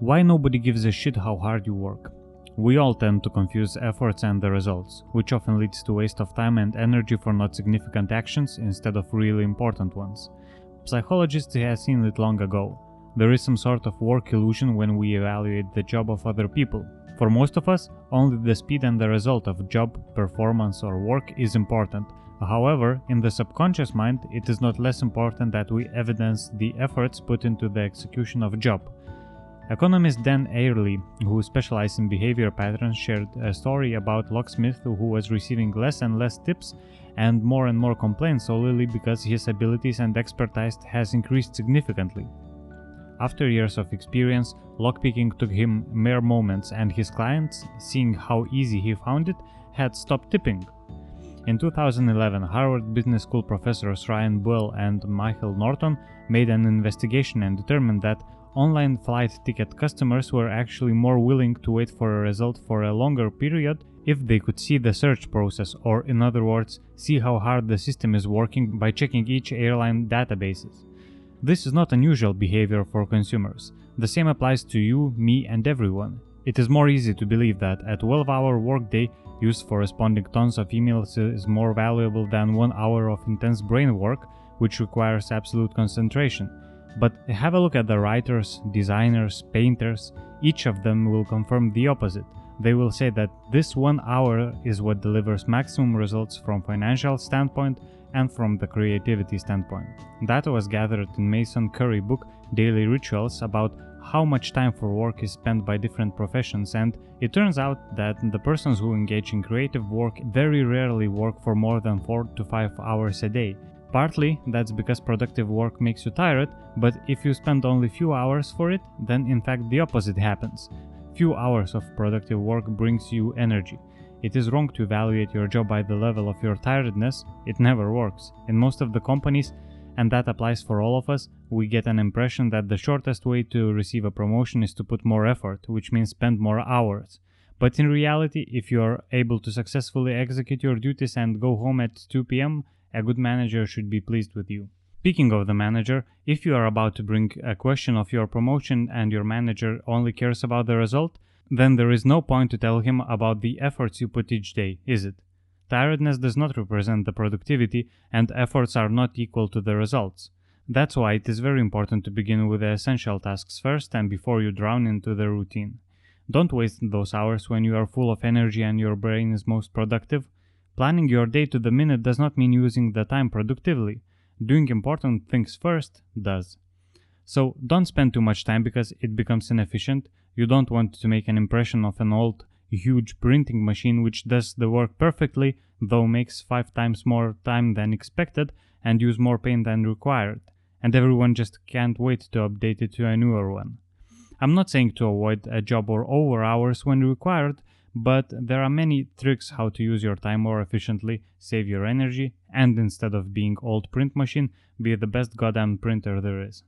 Why nobody gives a shit how hard you work? We all tend to confuse efforts and the results, which often leads to waste of time and energy for not significant actions instead of really important ones. Psychologists have seen it long ago. There is some sort of work illusion when we evaluate the job of other people. For most of us, only the speed and the result of job, performance or work is important. However, in the subconscious mind, it is not less important that we evidence the efforts put into the execution of a job. Economist Dan Ariely, who specialized in behavior patterns, shared a story about a locksmith who was receiving less and less tips and more complaints solely because his abilities and expertise has increased significantly. After years of experience, lockpicking took him mere moments, and his clients, seeing how easy he found it, had stopped tipping. In 2011, Harvard Business School professors Ryan Boyle and Michael Norton made an investigation and determined that online flight ticket customers were actually more willing to wait for a result for a longer period if they could see the search process, or in other words, see how hard the system is working by checking each airline databases. This is not unusual behavior for consumers. The same applies to you, me, and everyone. It is more easy to believe that a 12-hour workday used for responding tons of emails is more valuable than 1 hour of intense brain work, which requires absolute concentration. But have a look at the writers, designers, painters. Each of them will confirm the opposite. They will say that this 1 hour is what delivers maximum results from financial standpoint and from the creativity standpoint. Data was gathered in Mason Curry book Daily Rituals about how much time for work is spent by different professions, and it turns out that the persons who engage in creative work very rarely work for more than 4 to 5 hours a day. Partly that's because productive work makes you tired, but if you spend only few hours for it, then in fact the opposite happens. Few hours of productive work brings you energy. It is wrong to evaluate your job by the level of your tiredness. It never works. In most of the companies, and that applies for all of us, we get an impression that the shortest way to receive a promotion is to put more effort, which means spend more hours. But in reality, if you are able to successfully execute your duties and go home at 2 p.m., a good manager should be pleased with you. Speaking of the manager, if you are about to bring a question of your promotion and your manager only cares about the result, then there is no point to tell him about the efforts you put each day, is it? Tiredness does not represent the productivity, and efforts are not equal to the results. That's why it is very important to begin with the essential tasks first and before you drown into the routine. Don't waste those hours when you are full of energy and your brain is most productive. Planning your day to the minute does not mean using the time productively. Doing important things first does. So don't spend too much time because it becomes inefficient. You don't want to make an impression of an old, huge printing machine which does the work perfectly, though makes 5 times more time than expected and use more paint than required, and everyone just can't wait to update it to a newer one. I'm not saying to avoid a job or over hours when required, but there are many tricks how to use your time more efficiently, save your energy, and instead of being old print machine, be the best goddamn printer there is.